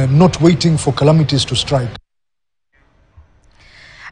not waiting for calamities to strike.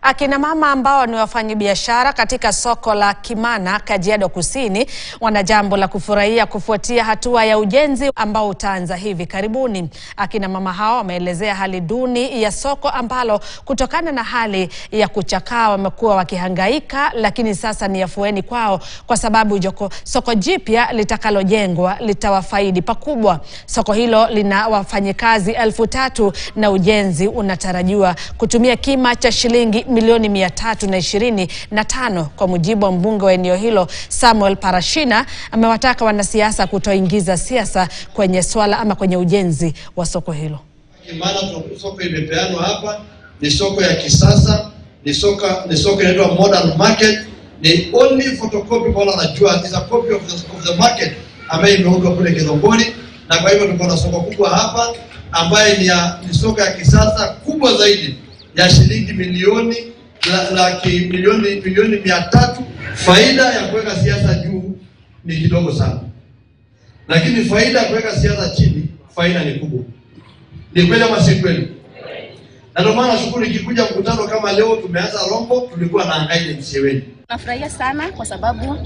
Akina mama ambao ni wafanyabiashara katika soko la Kimana, Kajiado Kusini, wana jambo la kufurahia kufuatia hatua ya ujenzi ambao utaanza hivi karibuni. Akina mama hao wameelezea hali duni ya soko ambalo kutokana na hali ya kuchakaa wamekuwa wakihangaika, lakini sasa ni afueni kwao kwa sababu soko jipya litakalojengwa litawafaidi pakubwa. Soko hilo lina wafanyikazi 3,000 na ujenzi unatarajiwa kutumia kima cha shilingi milioni 325 kwa mujibu wa mbunge wa eneo hilo Samuel Parashina. Amewataka wanasiasa kutoingiza siasa kwenye swala ama kwenye ujenzi wa soko hilo. Kimana soko imepeanwa hapa, ni soko ya kisasa, ni soko inaitwa modern market, ni only photocopy kwa wanajua is a copy of the market ambayo imeundwa kule Kidongoni, na kwa hivyo tuko na soko kubwa hapa ambayo ni soko ya kisasa kubwa zaidi ya shilingi milioni 300. Faida ya kuweka siasa juu ni kidogo sana, lakini faida ya kuweka siasa chini, faida ni kubwa. Ni kweli ama si kweli? Na ndio maana shukuru ikikuja mkutano kama leo tumeanza Rombo, tulikuwa na angaile mseweni. Nafurahia sana kwa sababu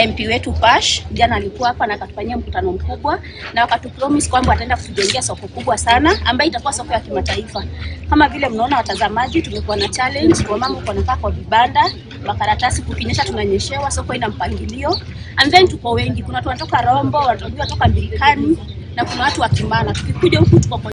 MP wetu Pash jana alikuwa hapa na akatufanyia mkutano mkubwa na wakatupromise kwamba ataenda kutujengea soko kubwa sana ambayo itakuwa soko ya kimataifa. Kama vile mnaona watazamaji, tumekuwa na challenge kwa mambo kunakaa kwa vibanda, makaratasi kukinyesha tunanyeshewa, soko ina mpangilio. And then tuko wengi, kuna watu wanatoka Rombo, watu wanatoka Mbirikani na kuna watu wa Kimana. Tukikuja huku tuko